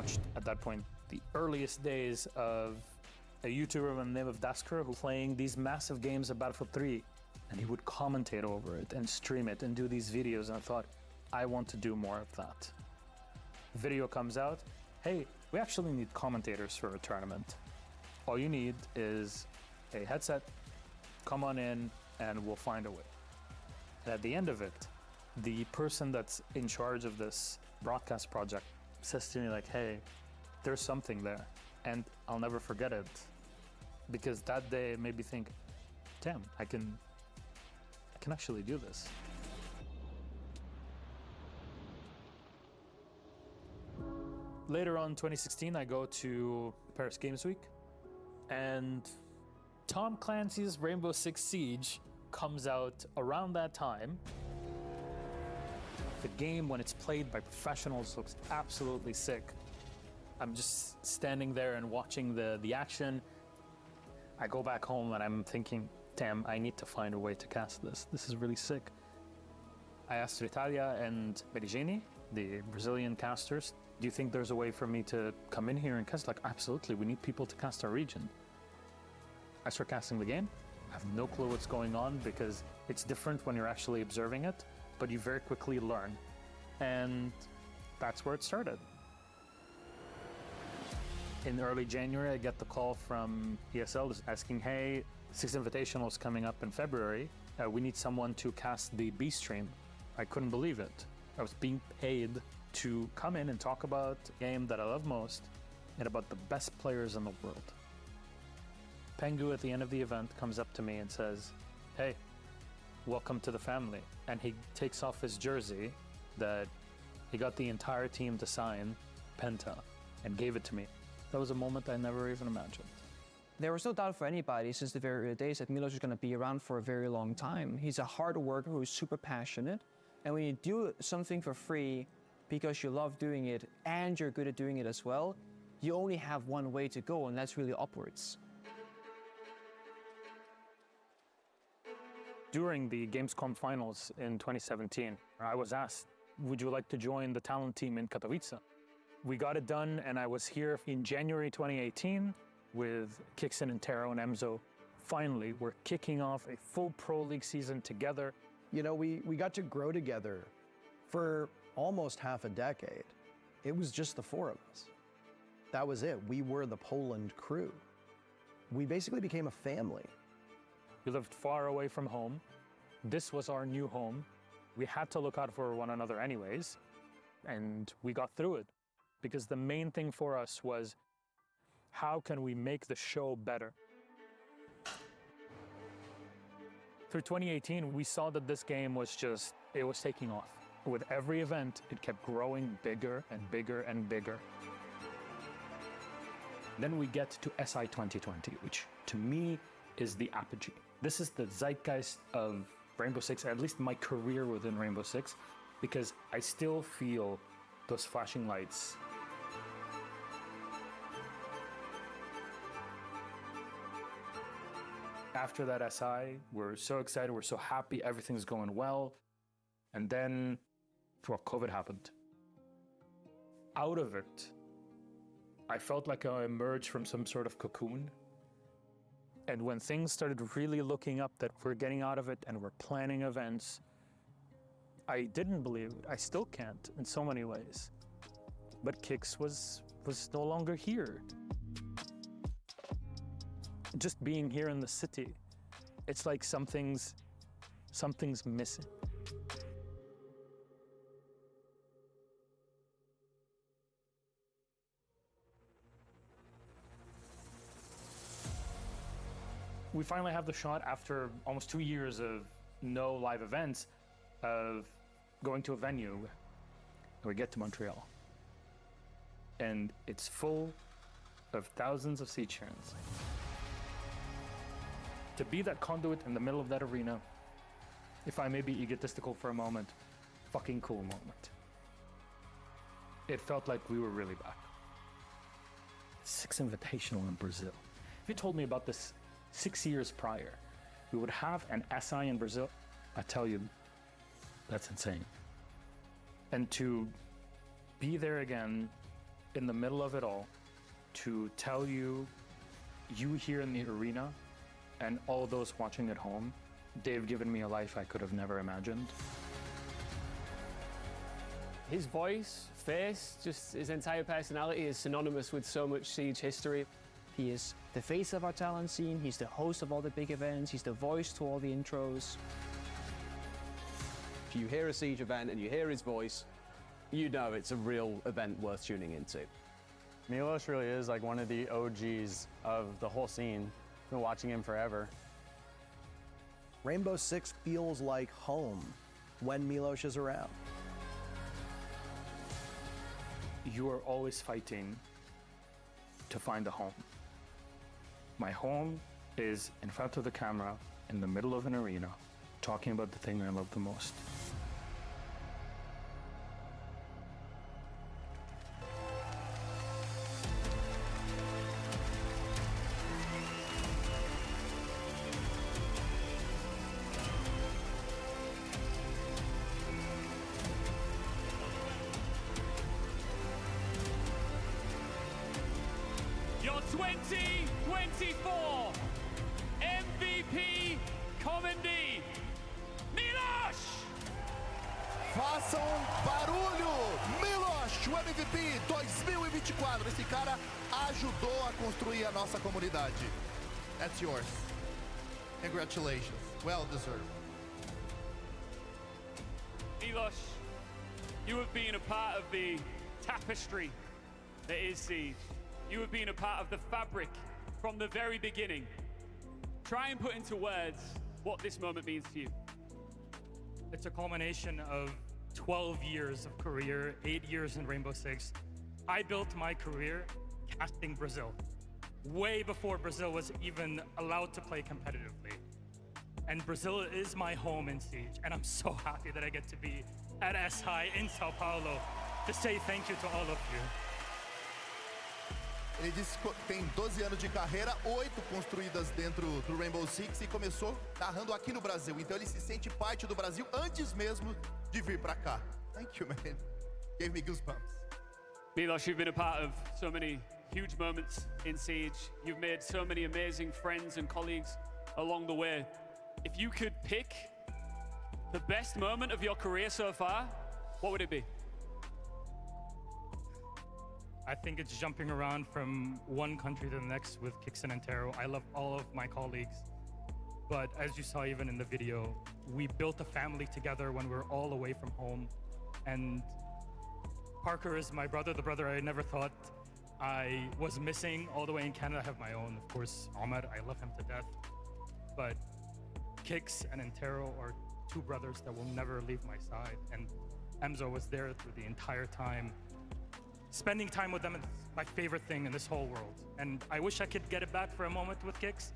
watched, at that point, the earliest days of a YouTuber by the name of Dasker who playing these massive games of Battlefield 3. And he would commentate over it and stream it and do these videos. And I thought, I want to do more of that. Video comes out. Hey, we actually need commentators for a tournament. All you need is a headset, come on in, and we'll find a way. And at the end of it, the person that's in charge of this broadcast project says to me like, hey, there's something there. And I'll never forget it. Because that day it made me think, damn, I can actually do this. Later on, 2016, I go to Paris Games Week, and Tom Clancy's Rainbow Six Siege comes out around that time. The game, when it's played by professionals, looks absolutely sick. I'm just standing there and watching the action. I go back home and I'm thinking, damn, I need to find a way to cast this. This is really sick. I asked Ritalia and Berigini, the Brazilian casters, do you think there's a way for me to come in here and cast? Like, absolutely, we need people to cast our region. I start casting the game. I have no clue what's going on because it's different when you're actually observing it, but you very quickly learn. And that's where it started. In early January, I get the call from ESL asking, hey, Six Invitational is coming up in February. We need someone to cast the B stream. I couldn't believe it. I was being paid to come in and talk about a game that I love most and about the best players in the world. Pengu at the end of the event comes up to me and says, hey, welcome to the family. And he takes off his jersey that he got the entire team to sign, Penta, and gave it to me. That was a moment I never even imagined. There was no doubt for anybody since the very early days that Milos is going to be around for a very long time. He's a hard worker who's super passionate. And when you do something for free because you love doing it and you're good at doing it as well, you only have one way to go, and that's really upwards. During the Gamescom finals in 2017, I was asked, would you like to join the talent team in Katowice? We got it done, and I was here in January 2018 with Kixen and Taro and Emzo. Finally, we're kicking off a full Pro League season together. You know, we got to grow together for almost half a decade. It was just the four of us. That was it. We were the Poland crew. We basically became a family. We lived far away from home. This was our new home. We had to look out for one another anyways, and we got through it. Because the main thing for us was, how can we make the show better? Through 2018, we saw that this game was it was taking off. With every event, it kept growing bigger and bigger and bigger. Then we get to SI 2020, which to me is the apogee. This is the zeitgeist of Rainbow Six, at least my career within Rainbow Six, because I still feel those flashing lights. After that SI, we're so excited, we're so happy, everything's going well. And then, well, COVID happened. Out of it, I felt like I emerged from some sort of cocoon. And when things started really looking up that we're getting out of it and we're planning events, I didn't believe it. I still can't in so many ways. But Kix was no longer here. Just being here in the city, it's like something's missing. We finally have the shot after almost 2 years of no live events of going to a venue. And we get to Montreal. And it's full of thousands of Siege-Sharons. To be that conduit in the middle of that arena, if I may be egotistical for a moment, fucking cool moment. It felt like we were really back. Six Invitational in Brazil. If you told me about this 6 years prior, we would have an SI in Brazil, I tell you, that's insane. And to be there again in the middle of it all to tell you, you here in the arena and all those watching at home, they've given me a life I could have never imagined. His voice, face, just his entire personality is synonymous with so much Siege history. He is the face of our talent scene, he's the host of all the big events, he's the voice to all the intros. If you hear a Siege event and you hear his voice, you know it's a real event worth tuning into. Milos really is like one of the OGs of the whole scene. Been watching him forever. Rainbow Six feels like home when Milos is around. You are always fighting to find a home. My home is in front of the camera, in the middle of an arena, talking about the thing I love the most. Your 2024 MVP Comedy, Milos! Façam barulho! Milos, o MVP 2024. Esse cara ajudou a construir a nossa comunidade. That's yours. Congratulations. Well deserved. Milos, you have been a part of the tapestry that is Siege. You have been a part of the fabric from the very beginning. Try and put into words what this moment means to you. It's a culmination of 12 years of career, 8 years in Rainbow Six. I built my career casting Brazil, way before Brazil was even allowed to play competitively. And Brazil is my home in Siege, and I'm so happy that I get to be at SI in Sao Paulo to say thank you to all of you. Ele disse que tem 12 anos de carreira, 8 construídas dentro do Rainbow Six e começou narrando aqui no Brasil. Então ele se sente parte do Brasil antes mesmo de vir pra cá. Thank you, man. Gave me goosebumps. Milos, you've been a part of so many huge moments in Siege. You've made so many amazing friends and colleagues along the way. If you could pick the best moment of your career so far, what would it be? I think it's jumping around from one country to the next with Kix and Antero. I love all of my colleagues. But as you saw even in the video, we built a family together when we were all away from home. And Parker is my brother, the brother I never thought I was missing. All the way in Canada, I have my own. Of course, Ahmed, I love him to death. But Kix and Antero are two brothers that will never leave my side. And Emzo was there through the entire time. Spending time with them is my favorite thing in this whole world. And I wish I could get it back for a moment with Kix,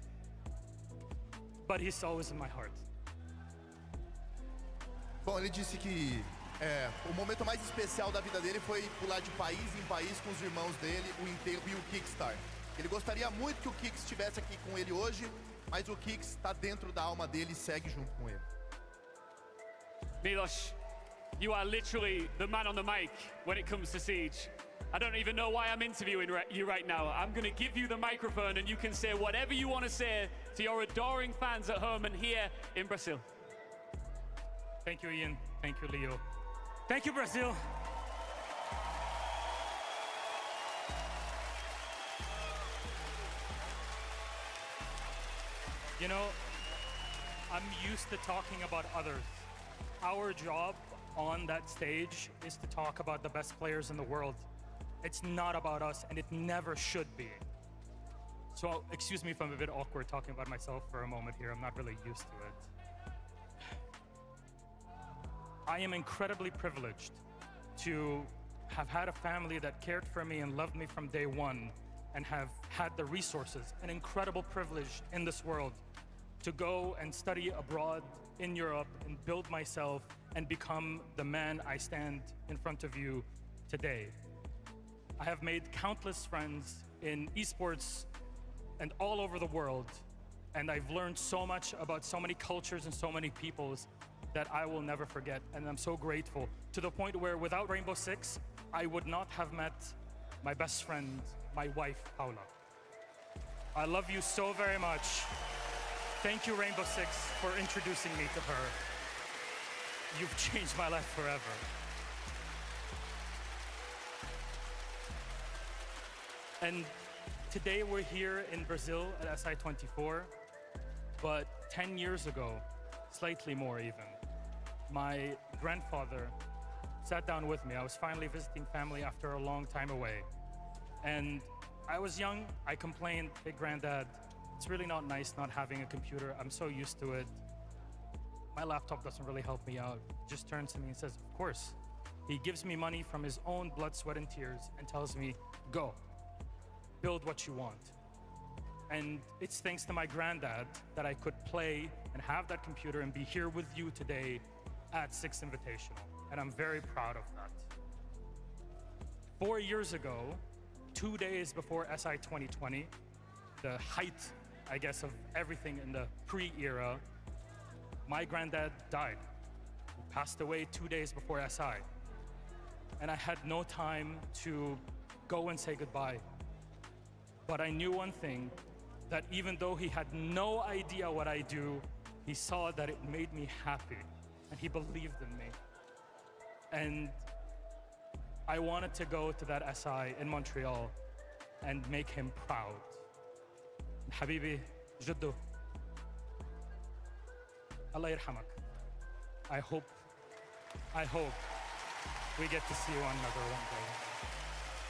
but he's always in my heart. Bom, ele disse que o momento mais especial da vida dele foi pular de país em país com os irmãos dele, o Enterro e o Kickstar. Ele gostaria muito que o Kix estivesse aqui com ele hoje, mas o Kix está dentro da alma dele e segue junto com ele. Milos, you are literally the man on the mic when it comes to Siege. I don't even know why I'm interviewing you right now. I'm going to give you the microphone and you can say whatever you want to say to your adoring fans at home and here in Brazil. Thank you, Ian. Thank you, Leo. Thank you, Brazil. You know, I'm used to talking about others. Our job on that stage is to talk about the best players in the world. It's not about us, and it never should be. So excuse me if I'm a bit awkward talking about myself for a moment here. I'm not really used to it. I am incredibly privileged to have had a family that cared for me and loved me from day one, and have had the resources, an incredible privilege in this world, to go and study abroad in Europe and build myself and become the man I stand in front of you today. I have made countless friends in esports and all over the world, and I've learned so much about so many cultures and so many peoples that I will never forget, and I'm so grateful, to the point where without Rainbow Six, I would not have met my best friend, my wife, Paula. I love you so very much. Thank you, Rainbow Six, for introducing me to her. You've changed my life forever. And today we're here in Brazil at SI24, but 10 years ago, slightly more even, my grandfather sat down with me. I was finally visiting family after a long time away. And I was young, I complained, hey granddad, it's really not nice not having a computer. I'm so used to it. My laptop doesn't really help me out. He just turns to me and says, of course. He gives me money from his own blood, sweat, and tears and tells me, go, build what you want. And it's thanks to my granddad that I could play and have that computer and be here with you today at Six Invitational. And I'm very proud of that. 4 years ago, 2 days before SI 2020, the height, I guess, of everything in the pre-era, my granddad died. He passed away 2 days before SI. And I had no time to go and say goodbye. But I knew one thing, that even though he had no idea what I do, he saw that it made me happy, and he believed in me. And I wanted to go to that SI in Montreal and make him proud. Habibi, Jiddu, Allah yarhamak. I hope we get to see one another one day.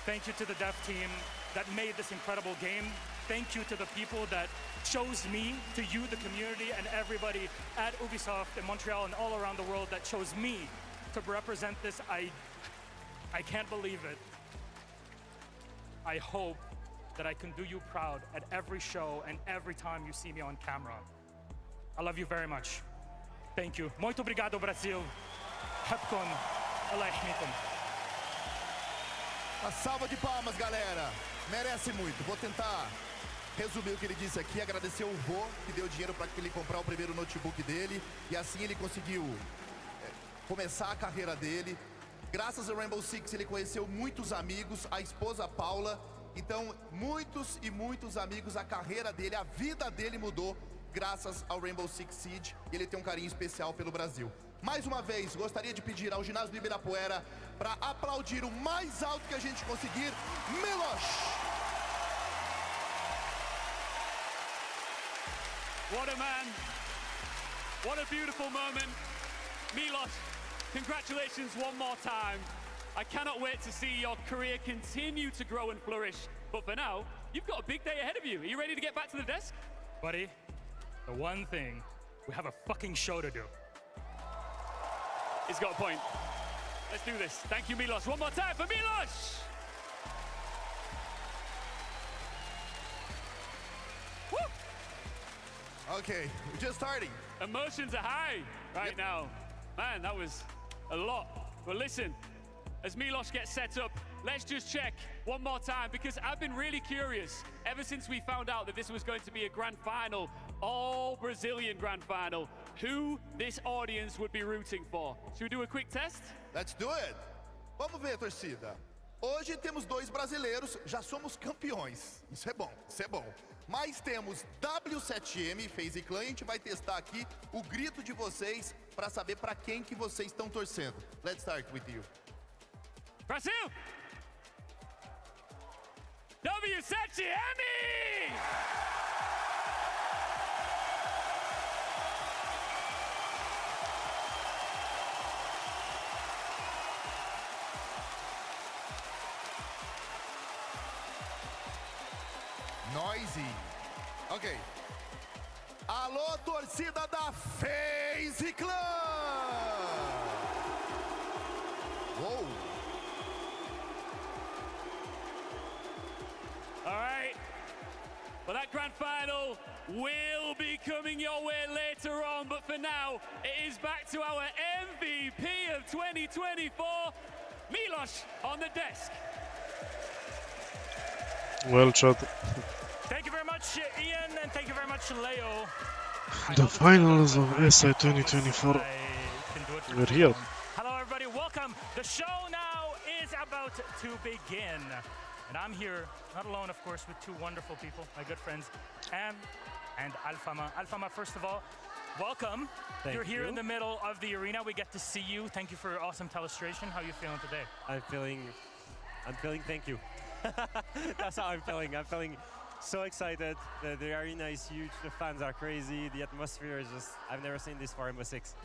Thank you to the dev team that made this incredible game. Thank you to the people that chose me, to you, the community, and everybody at Ubisoft in Montreal and all around the world that chose me to represent this. I can't believe it. I hope that I can do you proud at every show and every time you see me on camera. I love you very much. Thank you. Muito obrigado, Brasil. Habkon. Allah yahmikum. Uma salva de palmas, galera. Merece muito. Vou tentar resumir o que ele disse aqui. Agradecer o vô, que deu dinheiro para ele comprar o primeiro notebook dele. E assim ele conseguiu começar a carreira dele. Graças ao Rainbow Six, ele conheceu muitos amigos, a esposa Paula. Então, muitos e muitos amigos, a carreira dele, a vida dele mudou graças ao Rainbow Six Siege. E ele tem um carinho especial pelo Brasil. Mais uma vez, gostaria de pedir ao ginásio do Ibirapuera para aplaudir o mais alto que a gente conseguir, Milos! What a man. What a beautiful moment. Milos, congratulations one more time. I cannot wait to see your career continue to grow and flourish. But for now, you've got a big day ahead of you. Are you ready to get back to the desk? Buddy, the one thing, we have a fucking show to do. He's got a point. Let's do this. Thank you, Milos. One more time for Milos! Woo! Okay, we're just starting. Emotions are high right now. Man, that was a lot. But listen, as Milos gets set up, let's just check one more time, because I've been really curious ever since we found out that this was going to be a grand final, all Brazilian grand final, who this audience would be rooting for. Should we do a quick test? Let's do it. Vamos ver, torcida. Hoje temos dois brasileiros, já somos campeões. Isso é bom, isso é bom. Mas temos W7M, FaZe Clan, e a gente vai testar aqui o grito de vocês para saber para quem que vocês estão torcendo. Let's start with you. Brasil! W7M! Noisy. Ok. Alô, torcida da FaZe Clan! Uou! All right. Well, that grand final will be coming your way later on, but for now, it is back to our MVP of 2024, Milos on the desk. Well shot. Thank you very much, Ian, and thank you very much, Leo. The finals of SI 2024. We're here. Hello, everybody. Welcome. The show now is about to begin. And I'm here, not alone, of course, with two wonderful people, my good friends, Am and Alfama. Alfama, first of all, welcome. You're here in the middle of the arena. We get to see you. Thank you for your awesome telestration. How are you feeling today? I'm feeling thank you. That's how I'm feeling. I'm feeling so excited. The arena is huge. The fans are crazy. The atmosphere is just, I've never seen this for MO6.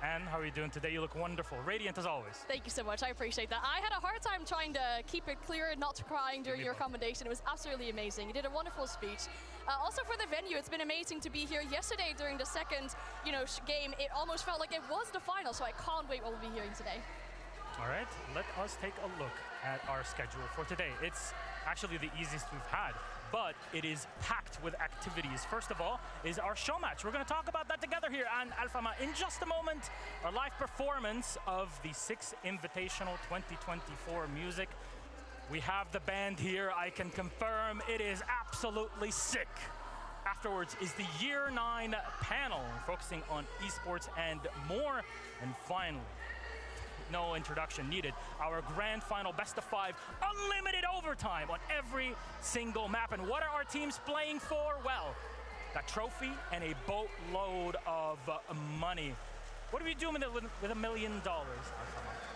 Anne, how are you doing today? You look wonderful. Radiant as always. Thank you so much. I appreciate that. I had a hard time trying to keep it clear and not crying during your commendation. It was absolutely amazing. You did a wonderful speech. Also for the venue, it's been amazing to be here. Yesterday during the second, game, it almost felt like it was the final, so I can't wait what we'll be hearing today. All right, let us take a look at our schedule for today. It's actually the easiest we've had, but it is packed with activities. First of all is our show match. We're going to talk about that together here on Alfama in just a moment. Our live performance of the 6 Invitational 2024 music. We have the band here. I can confirm it is absolutely sick. Afterwards is the Year 9 panel focusing on esports and more. And finally, no introduction needed, our grand final best of 5 unlimited overtime on every single map. And what are our teams playing for? Well, that trophy and a boatload of money. What are we doing with $1 million?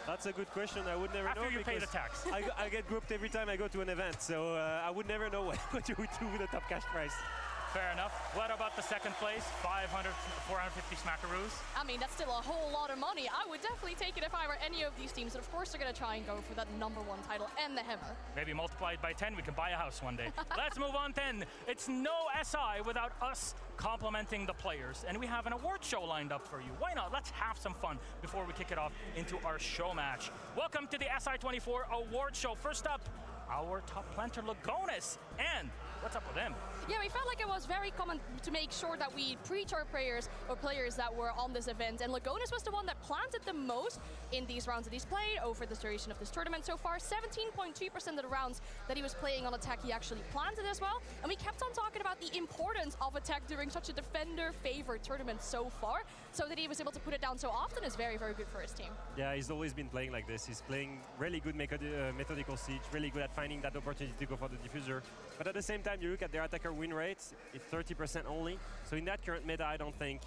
That's a good question. I would never know. After you pay the tax. I get grouped every time I go to an event, so I would never know what you would do with a top cash prize. Fair enough. What about the second place? 450 smackaroos? I mean, that's still a whole lot of money. I would definitely take it if I were any of these teams. And of course, they're going to try and go for that #1 title and the hammer. Maybe multiply it by 10, we can buy a house one day. Let's move on then. It's no SI without us complimenting the players. And we have an award show lined up for you. Why not? Let's have some fun before we kick it off into our show match. Welcome to the SI24 award show. First up, our top planter, Lagonis. And what's up with them? Yeah, we felt like it was very common to make sure that we preach our players that were on this event. And Lagonis was the one that planted the most in these rounds that he's played over the duration of this tournament so far. 17.2% of the rounds that he was playing on attack, he actually planted as well. And we kept on talking about the importance of attack during such a defender-favored tournament so far. So that he was able to put it down so often is very, very good for his team. Yeah, he's always been playing like this. He's playing really good methodical siege, really good at finding that opportunity to go for the diffuser. But at the same time, you look at their attacker win rates, it's 30% only. So in that current meta, I don't think,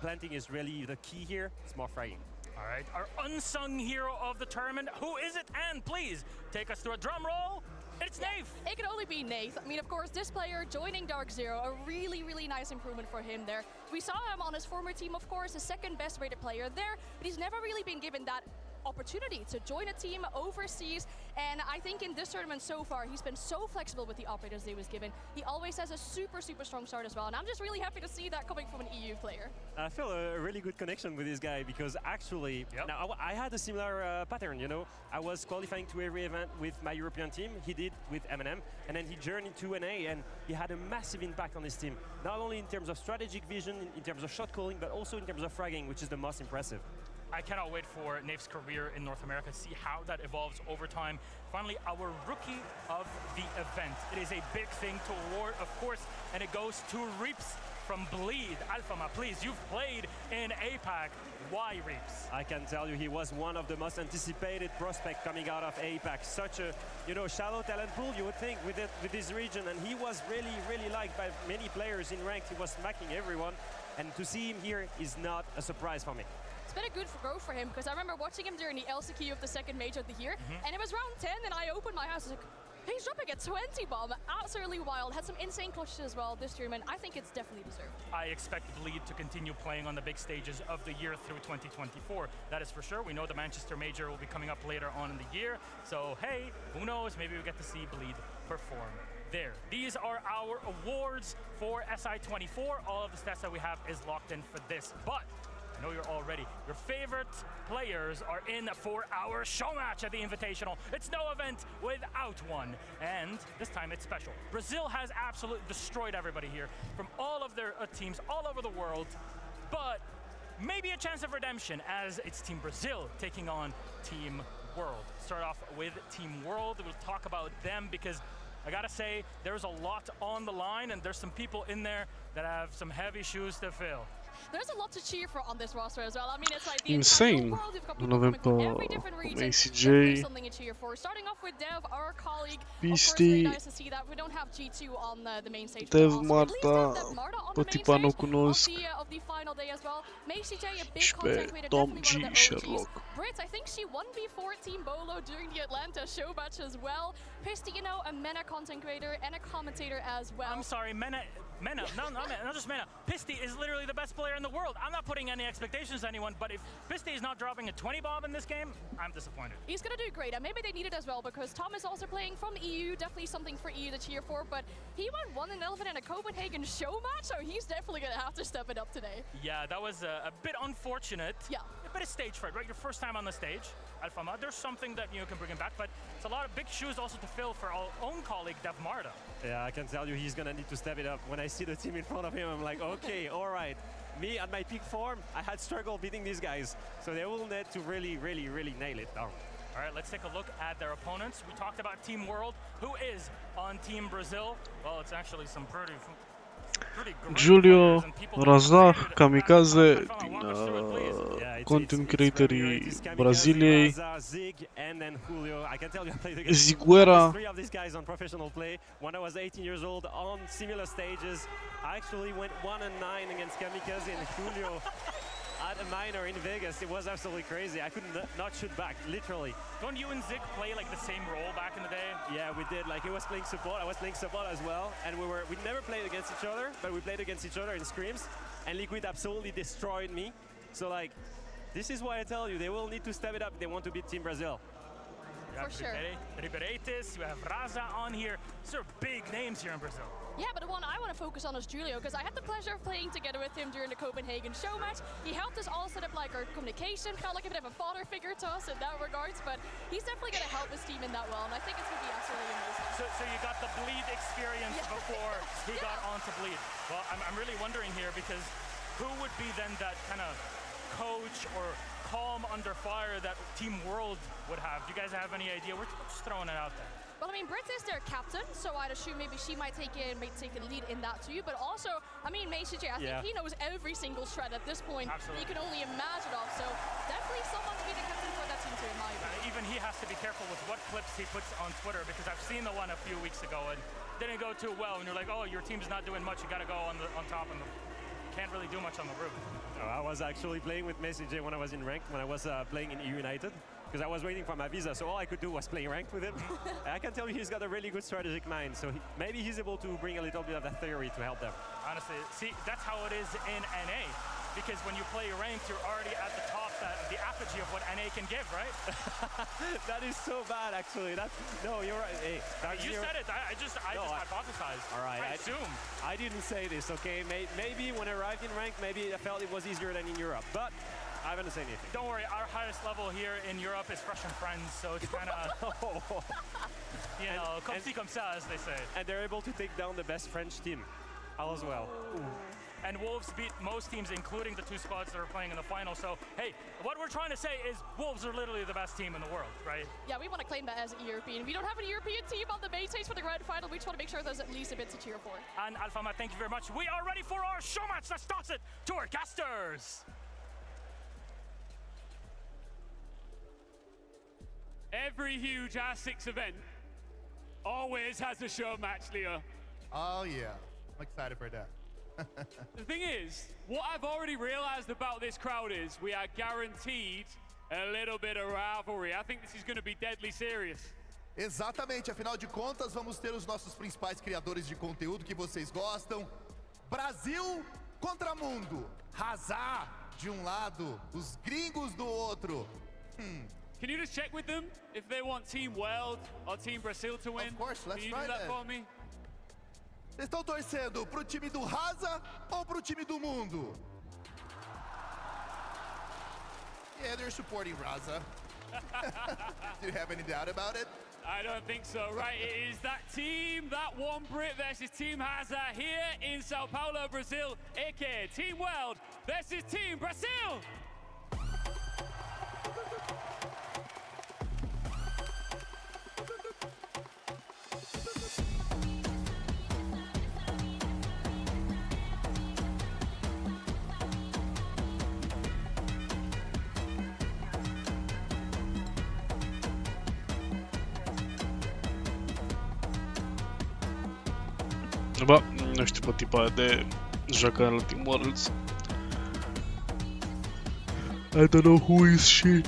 planting is really the key here. It's more fragging. All right, our unsung hero of the tournament, who is it? And please take us through a drum roll. It's Nath. It can only be Nath. I mean, of course, this player joining Dark Zero, a really, really nice improvement for him there. We saw him on his former team, of course, the second best rated player there, but he's never really been given that opportunity to join a team overseas. And I think in this tournament so far, he's been so flexible with the operators he was given. He always has a super, super strong start as well. And I'm just really happy to see that coming from an EU player. I feel a really good connection with this guy because actually, now I had a similar pattern, I was qualifying to every event with my European team. He did with M&M, and then he journeyed to NA, and he had a massive impact on his team. Not only in terms of strategic vision, in terms of shot calling, but also in terms of fragging, which is the most impressive. I cannot wait for Nave's career in North America, see how that evolves over time. Finally, our rookie of the event. It is a big thing to award, of course, and it goes to Reaps from Bleed. Alfama, please, you've played in APAC. Why Reaps? I can tell you he was one of the most anticipated prospects coming out of APAC. Such a shallow talent pool, you would think, with this region, and he was really, really liked by many players in ranked. He was smacking everyone, and to see him here is not a surprise for me. It's been a good growth for him because I remember watching him during the LCQ of the second major of the year, and it was round 10, and I opened my house. I was like, he's dropping a 20 bomb, absolutely wild. Had some insane clutches as well this tournament. I think it's definitely deserved. I expect Bleed to continue playing on the big stages of the year through 2024. That is for sure. We know the Manchester Major will be coming up later on in the year. So hey, who knows? Maybe we get to see Bleed perform there. These are our awards for SI24. All of the stats that we have is locked in for this, but I know you're all ready. Your favorite players are in for our show match at the Invitational. It's no event without one, and this time it's special. Brazil has absolutely destroyed everybody here from all of their teams all over the world, but maybe a chance of redemption as it's Team Brazil taking on Team World. Start off with Team World. We'll talk about them because I gotta say, there's a lot on the line, and there's some people in there that have some heavy shoes to fill. there's a lot to cheer for on this roster as well. I mean, it's like the Insane. entire world. You've got Nu people avem coming pe from every different region. ACJ, Definitely something to cheer for. Starting off with Dev, our colleague. Of course, really Pisti, nice to see that we don't have G2 on the main stage. Dev At least Marta, Dev Marta on pe the main tipa nu stage cunosc, of the final day as well. MacyJ, a big și content pe creator, Tom definitely one G of the OGs. Sherlock. Brits, I think she 1v4 Team Bolo during the Atlanta show match as well. Pisti, you know, a MENA content creator and a commentator as well. I'm sorry, MENA, not just MENA. Pisti is literally the best player in the world. I'm not putting any expectations on anyone, but if Pisti is not dropping a 20 bomb in this game, I'm disappointed. He's going to do great, and maybe they need it as well, because Tom is also playing from EU, definitely something for EU to cheer for, but he went 1-11 in a Copenhagen show match, so he's definitely going to have to step it up today. Yeah, that was a bit unfortunate. Yeah. A bit of stage fright, right? Your first time on the stage. Alfama, there's something that you can bring him back, but it's a lot of big shoes also to fill for our own colleague, Dev Marta. Yeah, I can tell you he's going to need to step it up. When I see the team in front of him, I'm like, okay, all right. Me, at my peak form, I had struggled beating these guys, so they will need to really, really, really nail it down. All right, let's take a look at their opponents. We talked about Team World. Who is on Team Brazil? Well, it's actually some pretty Julio, Razah, Kamikaze din content creatorii Braziliei, Ziguera. Three of these guys on professional play. When I was 18 years old on similar stages, I actually went 1-9 against Kamikaze and Julio at a minor in Vegas. It was absolutely crazy. I could not shoot back, literally. Don't you and Zig play like the same role back in the day? Yeah, we did. Like, he was playing support, I was playing support as well, and we never played against each other, but we played against each other in scrims, and Liquid absolutely destroyed me. So, like, this is why I tell you, they will need to step it up if they want to beat Team Brazil. You have Ribeiretis, you have Razah on here. These are big names here in Brazil. Yeah, but the one I want to focus on is Julio, because I had the pleasure of playing together with him during the Copenhagen show match. He helped us all set up like our communication, felt like a bit of a father figure to us in that regards, but he's definitely going to help his team in that well, and I think it's going to be absolutely amazing. So you got the Bleed experience before he got on to Bleed. Well, I'm really wondering here, because who would be then that kind of coach or calm under fire that Team World would have? Do you guys have any idea? We're just throwing it out there. Well, I mean, Brit is their captain, so I'd assume maybe she might take a lead in that too. But also, I mean, MacyJ, I think he knows every single shred at this point. Absolutely. You can only imagine of. So definitely someone to be the captain for that team too, in my opinion. Even he has to be careful with what clips he puts on Twitter, because I've seen the one a few weeks ago and didn't go too well. And you're like, oh, your team's not doing much. You got to go on top, and can't really do much on the roof. I was actually playing with MacyJ when I was in ranked, when I was playing in EU United, because I was waiting for my visa, so all I could do was play ranked with him. I can tell you he's got a really good strategic mind, so maybe he's able to bring a little bit of that theory to help them. Honestly, see, that's how it is in NA, because when you play ranked, you're already at the top, the apogee of what NA can give, right? That is so bad, actually. No, you're right. Hey, you said it. I just hypothesized. All right. I assume. I didn't say this, okay? Maybe when I arrived in ranked, maybe I felt it was easier than in Europe, but I haven't said anything. Don't worry, our highest level here in Europe is Fresh and Friends, so it's kind of, you know, comme ci comme ça, as they say. And they're able to take down the best French team as well. Ooh. And Wolves beat most teams, including the two squads that are playing in the final. So, hey, what we're trying to say is Wolves are literally the best team in the world, right? Yeah, we want to claim that as a European. We don't have a European team on the main stage for the grand final. We just want to make sure there's at least a bit to cheer for. And Alfama, thank you very much. We are ready for our show match. Let's toss it to our casters. Every huge R6 event always has a show match, Leo. Oh, yeah. I'm excited for that. The thing is, what I've already realized about this crowd is we are guaranteed a little bit of rivalry. I think this is going to be deadly serious. Exatamente, afinal de contas, vamos ter os nossos principais criadores de conteúdo que vocês gostam. Brasil contra mundo. Razah de um lado, os gringos do outro. Can you just check with them if they want Team World or Team Brazil to win? Of course, let's Can you try do that that for me? Vocês estão torcendo pro time do Razah ou pro time do mundo? Yeah, they're supporting Razah. Do you have any doubt about it? I don't think so. Right, it is that team, that one Brit versus Team Razah here in Sao Paulo, Brazil, aka Team World versus Team Brazil. Ba, nu știu pe tipa aia de joacă la Team Worlds. I don't know who is she.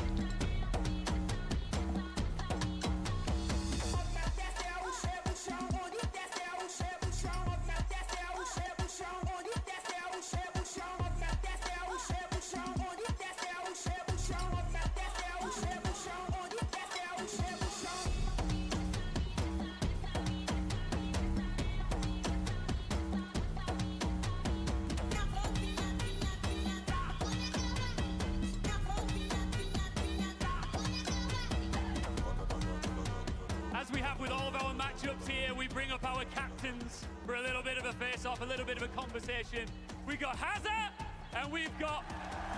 As we have with all of our matchups here, we bring up our captains for a little bit of a face-off, a little bit of a conversation. We've got Hazard, and we've got,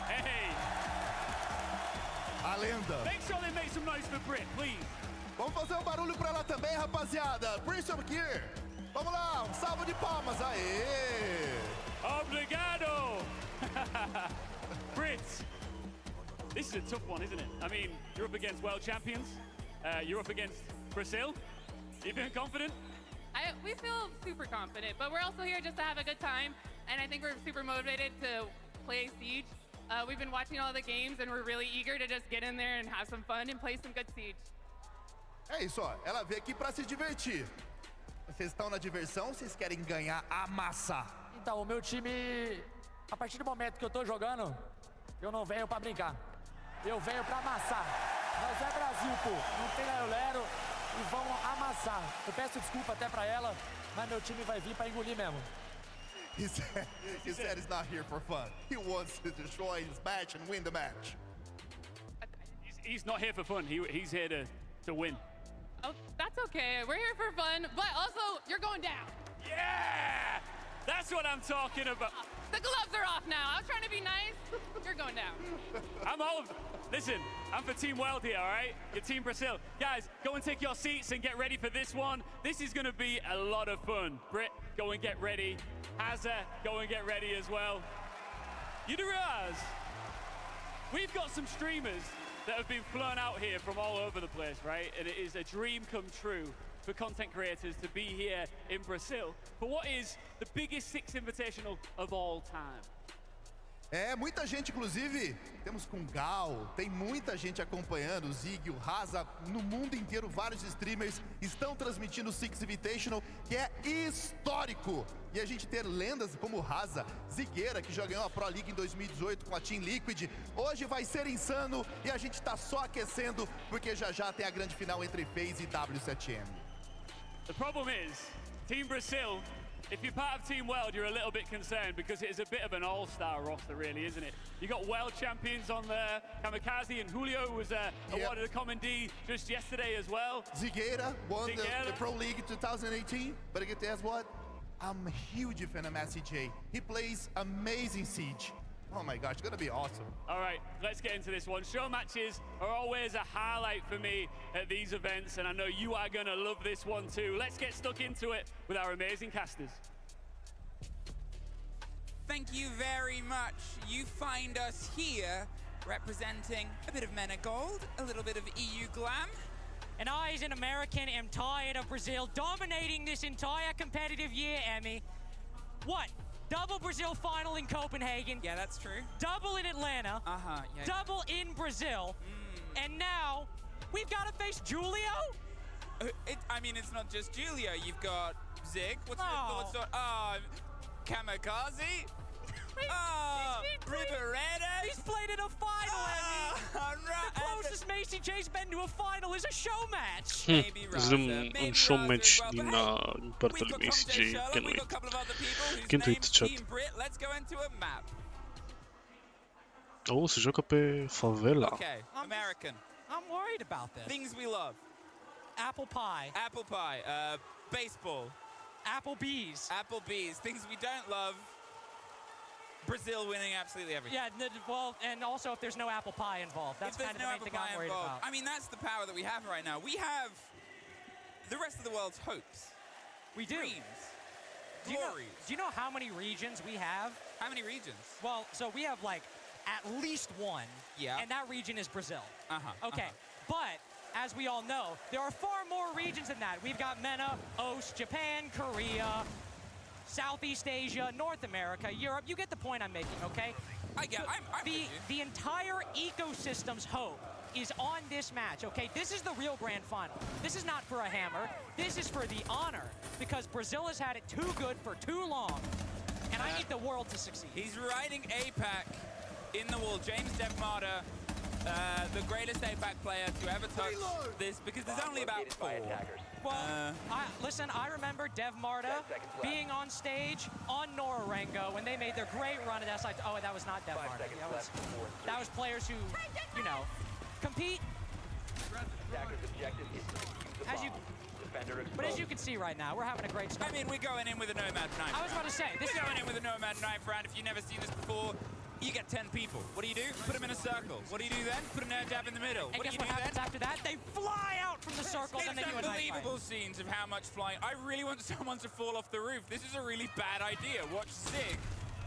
hey. A lenda. Make sure they make some noise for Brit, please. Vamos fazer um barulho pra ela também, rapaziada. Prince of Gear. Vamos lá, um salvo de palmas. Aê! Obrigado! Brit, this is a tough one, isn't it? I mean, you're up against world champions. You're up against Brazil. You feeling confident? We feel super confident, but we're also here just to have a good time, and I think we're super motivated to play Siege. We've been watching all the games, and we're really eager to just get in there and have some fun and play some good Siege. É isso, ó. Ela veio aqui pra se divertir. Vocês estão na diversão ou vocês querem ganhar, amassar? Então, o meu time, a partir do momento que eu tô jogando, eu não venho pra brincar. Eu venho pra amassar. Nós é Brasil, pô. Não tem lero-lero e vamos amassar. Eu peço desculpa até pra ela, mas meu time vai vir pra engolir mesmo. He said he's not here for fun. He wants to destroy his match and win the match. He's not here for fun. He's here to win. Oh, that's okay. We're here for fun, but also you're going down. Yeah! That's what I'm talking about. The gloves are off now. I was trying to be nice. You're going down. Listen, I'm for Team World here, all right? Your Team Brazil. Guys, go and take your seats and get ready for this one. This is going to be a lot of fun. Brit, go and get ready. Hazza, go and get ready as well. You do realize we've got some streamers that have been flown out here from all over the place, right? And it is a dream come true for content creators to be here in Brazil for what is the biggest Six Invitational of all time. É, muita gente, inclusive, temos com Gal, tem muita gente acompanhando, o Zig, o Raza, no mundo inteiro, vários streamers estão transmitindo o Six Invitational, que é histórico. E a gente ter lendas como o Raza, Zigueira, que já ganhou a Pro League em 2018 com a Team Liquid, hoje vai ser insano e a gente tá só aquecendo, porque já já tem a grande final entre FaZe e W7M. The problem is, Team Brazil, if you're part of Team World, you're a little bit concerned because it is a bit of an all-star roster, really, isn't it? You got world champions on there. Kamikaze and Julio was awarded a Common D just yesterday as well. Zigueira won the Pro League 2018, but guess what? I'm a huge fan of Massey J. He plays amazing Siege. Oh my gosh, it's gonna be awesome. All right, let's get into this one. Show matches are always a highlight for me at these events, and I know you are gonna love this one too. Let's get stuck into it with our amazing casters. Thank you very much. You find us here representing a bit of MENA Gold, a little bit of EU Glam. And I, as an American, am tired of Brazil dominating this entire competitive year, Emmy. What? Double Brazil final in Copenhagen. Yeah, that's true. Double in Atlanta. Yeah. Double in Brazil. And now, we've got to face Julio? I mean, it's not just Julio. You've got Zig. What's your thoughts on... Kamikaze? Riveretta? He's played in a final, Emmy. The closest Macy J's been to a final is a show match. Zrem un show match din partea lui Macy J. Can't wait to chat. Let's go into a map. Oh, se joacă pe favela. Okay, American. I'm worried about this. Things we love. Apple pie. Apple pie. Baseball. Applebee's. Applebee's. Things we don't love. Brazil winning absolutely everything. Yeah, well, and also if there's no apple pie involved. That's kind of the main thing I'm worried about. I mean, that's the power that we have right now. We have the rest of the world's hopes. We do. Dreams. Do you know how many regions we have? How many regions? Well, so we have like at least one. Yeah. And that region is Brazil. Okay. Uh-huh. But as we all know, there are far more regions than that. We've got MENA, OS, Japan, Korea. Southeast Asia, North America, Europe. You get the point I'm making, okay? I'm with you. The entire ecosystem's hope is on this match, okay? This is the real grand final. This is not for a hammer. This is for the honor, because Brazil has had it too good for too long, and I need the world to succeed. He's riding APAC in the wall. James Devmarter, the greatest APAC player to ever touch this, because there's only about 4. Well, listen, I remember Dev Marta being on stage on Norarengo when they made their great run at SI. Oh, that was not Dev Marta. That was players who, you know, compete. But as you can see right now, we're having a great start. I mean, we're going in with a Nomad knife. I was about to say, we're going in with a Nomad knife round. If you've never seen this before, you get 10 people. What do? Put them in a circle. What do you do then? Put a nerd jab in the middle. And what guess do you what do happens then? after that? They fly out from the circle and they do a knife fight. Unbelievable scenes of how much flying. I really want someone to fall off the roof. This is a really bad idea. Watch Zig.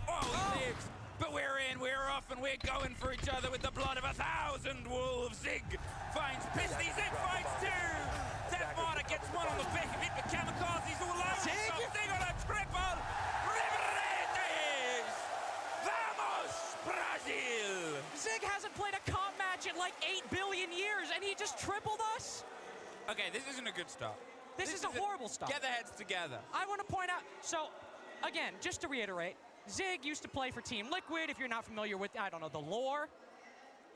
Oh, he lives. But we're in, we're off, and we're going for each other with the blood of 1,000 wolves. Zig finds Pisty. Zig finds 2. Death Marta gets 1 on the back of it, but Kamikaze's all over. Zig on a triple. Brazil! Zig hasn't played a comp match in like 8 billion years, and he just tripled us? Okay, this isn't a good start. This is a horrible start. Get the heads together. I want to point out, so, again, just to reiterate, Zig used to play for Team Liquid. If you're not familiar with, I don't know, the lore.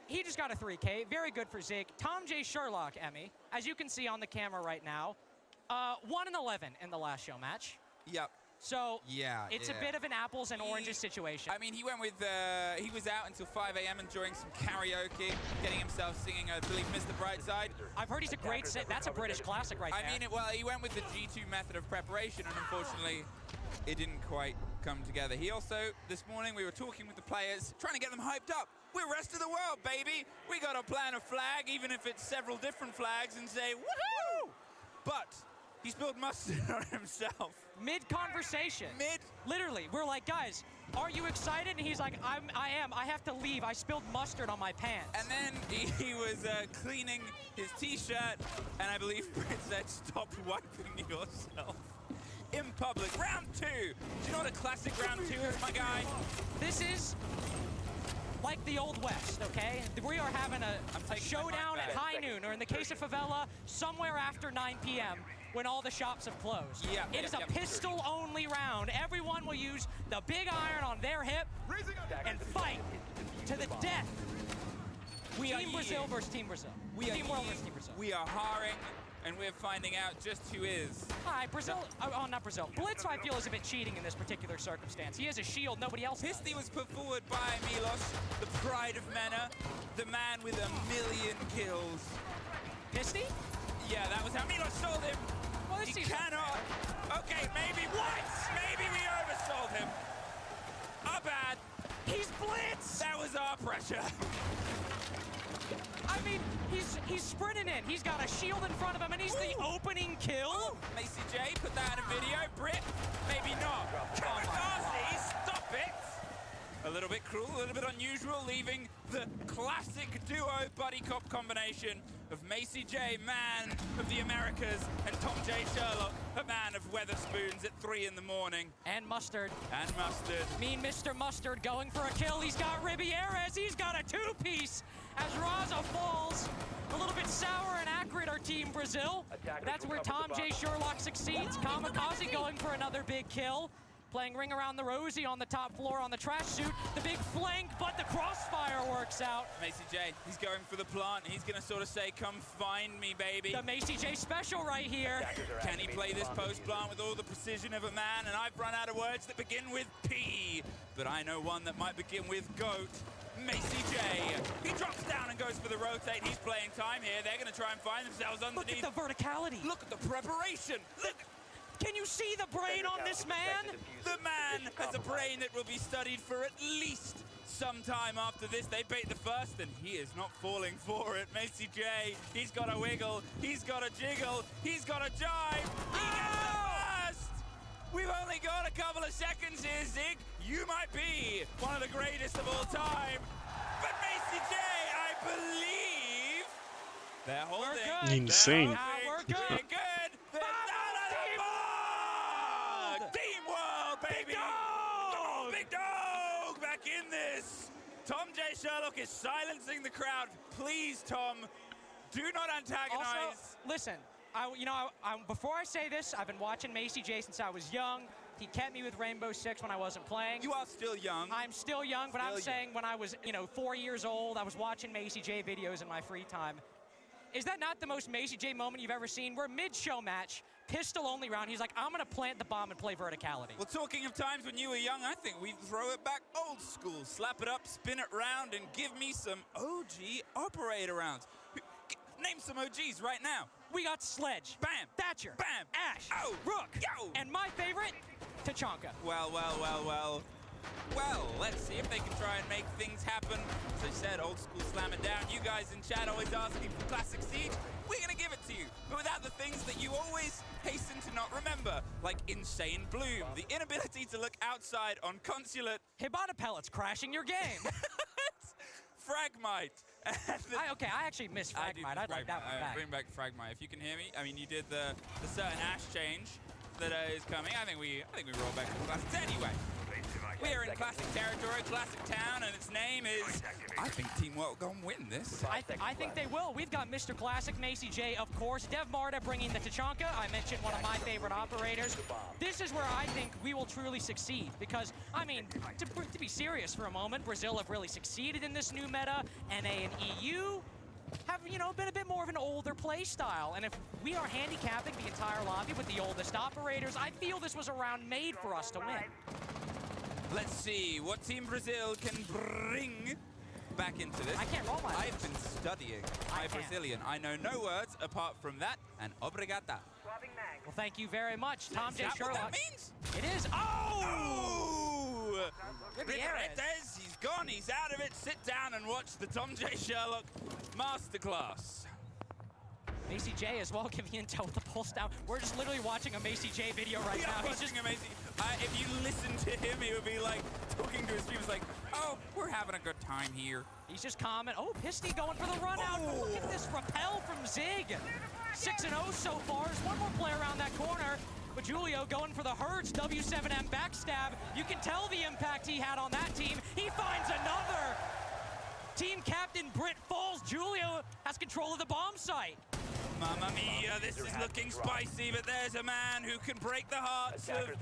He just got a 3K. Very good for Zig. Tom J. Sherlock, Emmy, as you can see on the camera right now, 1-11 in the last show match. Yep. So it's a bit of an apples and oranges situation. I mean, he went with, he was out until 5 a.m. enjoying some karaoke, getting himself singing, I believe, Mr. Brightside. I've heard he's a great that's a British classic right there. I mean, well, he went with the G2 method of preparation, and unfortunately, it didn't quite come together. He also, this morning, we were talking with the players, trying to get them hyped up. We're rest of the world, baby. We got to plant a flag, even if it's several different flags, and say, woohoo! But he spilled mustard on himself. Mid-conversation. Literally, we're like, guys, are you excited? And he's like, I am. I have to leave. I spilled mustard on my pants. And then he was cleaning his T-shirt, and I believe Britt said, stop wiping yourself in public. Round 2. Do you know what a classic round 2 is, my guy? This is like the Old West, okay? We are having a showdown at high noon, or in the case of Favela, somewhere after 9 p.m. when all the shops have closed. It is a pistol-only round. Everyone will use the big iron on their hip and fight to the death. Team Brazil versus Team Brazil. Team World versus Team Brazil. We are harring, and we're finding out just who is. Hi, Brazil. Oh, not Brazil. Blitz, I feel, is a bit cheating in this particular circumstance. He has a shield, nobody else does. Pisty was put forward by Milos, the pride of Mena, the man with 1,000,000 kills. Pisty? Yeah, that was how Milos sold him. Well, he cannot. Okay, maybe maybe we oversold him. Our bad. He's Blitz. That was our pressure. I mean, he's sprinting in. He's got a shield in front of him, and he's the opening kill. Macy J, put that in a video. Britt, maybe not. Kamikaze, stop it. A little bit cruel, a little bit unusual, leaving the classic duo buddy cop combination of Macy J, man of the Americas, and Tom J. Sherlock, a man of Weatherspoons at 3 in the morning. And Mustard. And Mustard. Mean Mr. Mustard going for a kill. He's got Ribieres. He's got a 2-piece as Raza falls. A little bit sour and accurate are Team Brazil. That's where Tom J. Sherlock succeeds. Kamikaze going for another big kill. Playing Ring Around the Rosie on the top floor on the trash suit. The big flank, but the crossfire works out. Macy J, he's going for the plant. He's going to sort of say, come find me, baby. The Macy J special right here. Can he play this post plant with all the precision of a man? And I've run out of words that begin with P, but I know one that might begin with GOAT. Macy J. He drops down and goes for the rotate. He's playing time here. They're going to try and find themselves underneath. Look at the verticality. Look at the preparation. Look. Can you see the brain on this man? The man has a brain that will be studied for at least some time after this. They bait the first, and he is not falling for it. Macy J, he's got a wiggle, he's got a jiggle, he's got a jive. He gets the first! We've only got a couple of seconds here, Zig. You might be one of the greatest of all time. But Macy J, I believe they're holding. We're good. Insane. We're good. They're good. Team World, Sherlock is silencing the crowd. Please, Tom, do not antagonize. Also, listen, before I say this, I've been watching Macy J since I was young. He kept me with Rainbow Six when I wasn't playing. You are still young. I'm still young, but I'm saying when I was, 4 years old, I was watching Macy J videos in my free time. Is that not the most Macy J moment you've ever seen? We're mid-show match, pistol-only round. He's like, I'm going to plant the bomb and play verticality. Well, talking of times when you were young, I think we throw it back old school. Slap it up, spin it round, and give me some OG operator rounds. Name some OGs right now. We got Sledge. Bam. Thatcher. Bam. Ash. Oh. Rook. Yo. And my favorite, Tachanka. Well, let's see if they can try and make things happen. As I said, old school slam it down. You guys in chat always asking for classic Siege. We're going to give it to you, but without the things that you always hasten to not remember, like Insane Bloom, the inability to look outside on Consulate. Hibana pellets crashing your game. Fragmite. I actually missed Fragmite. I'd like that one back. Bring back Fragmite. If you can hear me, I mean, you did the certain Ash change that is coming. I think we roll back to the classics anyway. We are in classic territory, classic town, and its name is. I think Team World gonna win this. I think they will. We've got Mr. Classic, Macy J, of course. Dev Marta bringing the Tachanka. I mentioned one of my favorite operators. This is where I think we will truly succeed because, I mean, to be serious for a moment, Brazil have really succeeded in this new meta. NA and EU have, been a bit more of an older play style. And if we are handicapping the entire lobby with the oldest operators, I feel this was a round made for us to win. Let's see what Team Brazil can bring back into this. I can't roll my I've been studying my Brazilian. I know no words apart from that and obrigada. Well, thank you very much, Tom J. Sherlock. Is that what that means? It is. Oh! Riberetes, he's gone, he's out of it. Sit down and watch the Tom J. Sherlock masterclass. Macy J as well giving intel with the pulse down. We're just literally watching a Macy J video right now. He's just amazing. If you listen to him, he would be like talking to his streamers like, oh, we're having a good time here. He's just calming. Oh, Pisty going for the run out. Oh. Look at this rappel from Zig. 6-0 so far. There's one more player around that corner. But Julio going for the Hertz W7M backstab. You can tell the impact he had on that team. He finds another. Team captain Britt falls. Julio has control of the bomb site. Mamma mia, this is looking spicy, but there's a man who can break the hearts of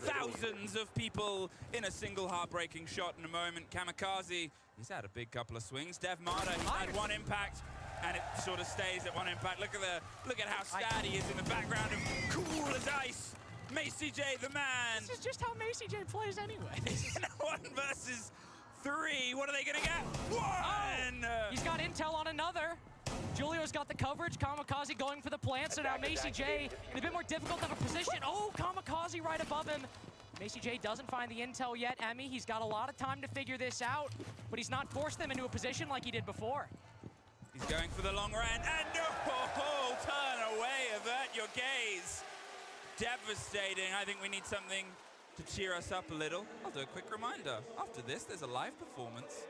thousands of people in a single heartbreaking shot in a moment. Kamikaze, he's had a big couple of swings. Dev Marta, he's had one impact, and it sort of stays at one impact. Look at how sad he is in the background of cool as ice. Macy J, the man. This is just how Macy J plays anyway. 1 versus 3. What are they gonna get? One! He's got intel on another. Julio's got the coverage. Kamikaze going for the plant, so now Macy J in a bit more difficult of a position. Oh, Kamikaze right above him. Macy J doesn't find the intel yet. Emmy, he's got a lot of time to figure this out, but he's not forced them into a position like he did before. He's going for the long run, and no, turn away, avert your gaze. Devastating. I think we need something to cheer us up a little. I'll do a quick reminder. After this, there's a live performance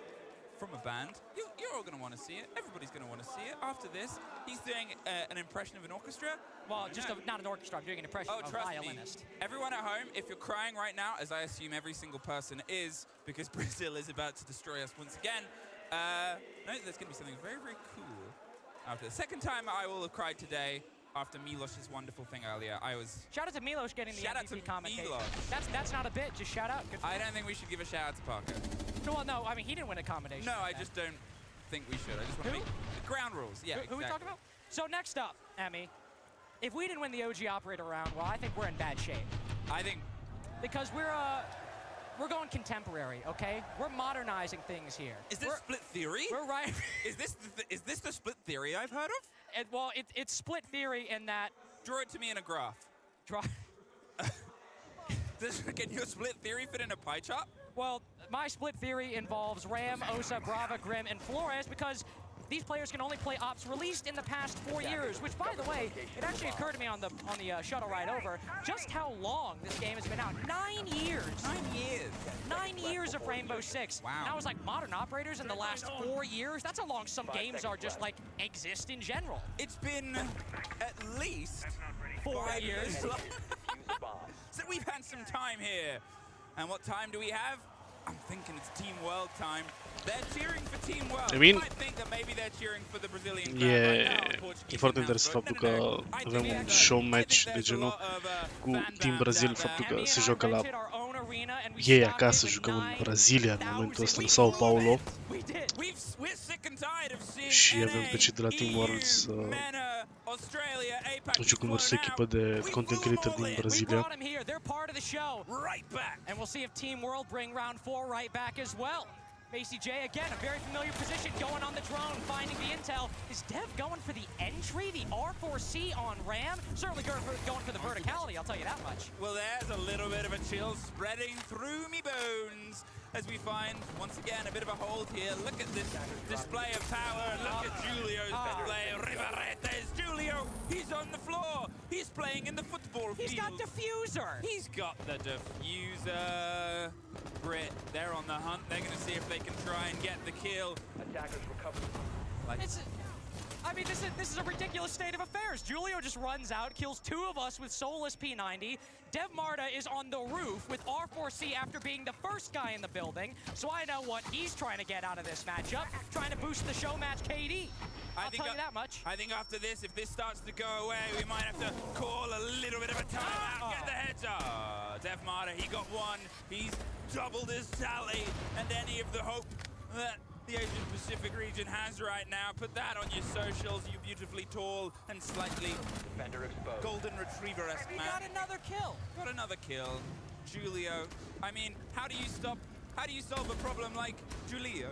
from a band. You're all going to want to see it. Everybody's going to want to see it. After this, he's doing an impression of an orchestra. Well, not an orchestra. I'm doing an impression of a violinist. Me. Everyone at home, if you're crying right now, as I assume every single person is, because Brazil is about to destroy us once again, no, there's going to be something very, very cool after the second time I will have cried today. After Milosh's wonderful thing earlier, Shout out to Milosh getting the MVP commentation. Milosh. That's not a bit. Just shout out. I don't think we should give a shout out to Parker. Well, no, I mean he didn't win a commentation. No, I just don't think we should. I just want to make the ground rules. Yeah, who are we talking about? So next up, Emmy, if we didn't win the OG operator round, well, I think we're in bad shape. I think because we're going contemporary, okay? We're modernizing things here. Is this split theory? We're right. Is this the split theory I've heard of? Well, it's split theory in that. Draw it to me in a graph. Draw. Can your split theory fit in a pie chart? Well, my split theory involves Ram, Osa, Brava, Grim, and Flores because these players can only play ops released in the past 4 years, which, by the way, it actually occurred to me on the shuttle ride over just how long this game has been out. 9 years. 9 years. 9 years of Rainbow Six. Wow. And I was like, modern operators in the last 4 years? That's how long some games are just like exist in general. It's been at least 4 years. So we've had some time here. And what time do we have? I'm thinking it's Team World time. E foarte interesant faptul că avem un show match de genul cu Team Brazil, faptul că se joacă la ei acasă, jucăm în Brazilia în momentul ăsta, în Sao Paulo. Și avem pe cei de la Team World să jucăm versus o echipă de content creator din Brazilia. Macy J, again, a very familiar position, going on the drone, finding the intel. Is Dev going for the entry, the R4C on Ram? Certainly going for the verticality, I'll tell you that much. Well, there's a little bit of a chill spreading through me bones as we find, once again, a bit of a hold here. Look at this display of power. Look at Julio's display. Rivaretes, Julio, he's on the floor. He's playing in the football field. He's got diffuser. He's got the diffuser. Brit, they're on the hunt. They're going to see if they can try and get the kill. Attackers recover. I mean, this is a ridiculous state of affairs. Julio just runs out, kills 2 of us with Soulless P90. Dev Marta is on the roof with R4C after being the first guy in the building. So I know what he's trying to get out of this matchup, trying to boost the show match KD. I'll tell you that much. I think after this, if this starts to go away, we might have to call a little bit of a timeout. Get the heads up. Dev Marta, he got 1. He's doubled his tally. And any of the hope that the Asian Pacific region has right now, put that on your socials, you beautifully tall and slightly golden retriever-esque man. Got another kill. Got another kill. Julio, I mean, how do you solve a problem like Julio?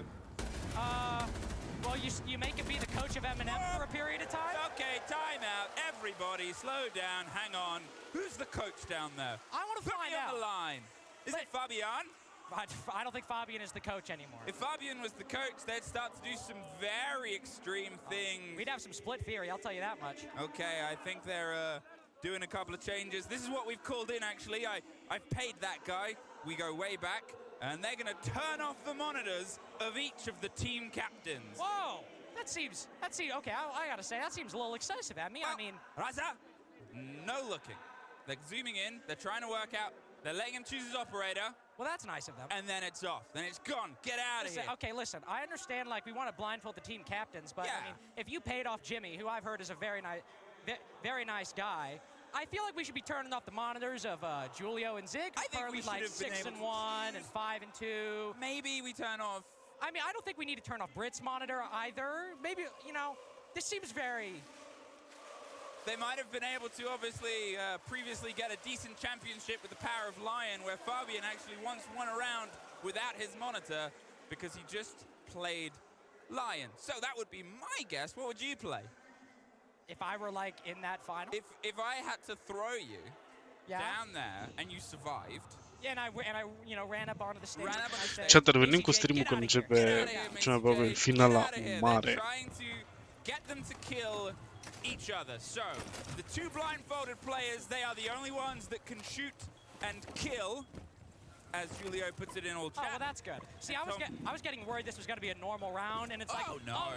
Well, you make him be the coach of M&M for a period of time. Okay, time out. Everybody, slow down, hang on. Who's the coach down there? I want to find out. Put me on the line. Is it Fabian? I don't think Fabian is the coach anymore. If Fabian was the coach, they'd start to do some very extreme things. We'd have some split theory, I'll tell you that much. Okay, I think they're doing a couple of changes. This is what we've called in, actually. I've paid that guy. We go way back. And they're going to turn off the monitors of each of the team captains. Whoa! That seems okay, I gotta say, that seems a little excessive at me. I mean... Raza, no looking. They're zooming in. They're trying to work out. They're letting him choose his operator. Well, that's nice of them. And then it's off. Then it's gone. Get out of here. Okay, listen, I understand, like, we want to blindfold the team captains, but, I mean, if you paid off Jimmy, who I've heard is a very nice guy, I feel like we should be turning off the monitors of Julio and Zig. I think we should have been able 6-1 and 5-2. Maybe we turn off... I mean, I don't think we need to turn off Brit's monitor either. Maybe, you know, this seems very... They might have been able to, obviously, previously get a decent championship with the power of Lion, where Fabian actually once won a round without his monitor because he just played Lion. So that would be my guess. What would you play? If I were, like, in that final? If I had to throw you down there and you survived... Yeah, and I you know, ran up onto the stage. Chat, revenim cu streamul când începe cea mai probabil finala mare. Trying to get them to kill each other. So, the 2 blindfolded players, they are the only ones that can shoot and kill, as Julio puts it in all chat. Oh, well, that's good. See, I was getting worried this was going to be a normal round, and it's like, oh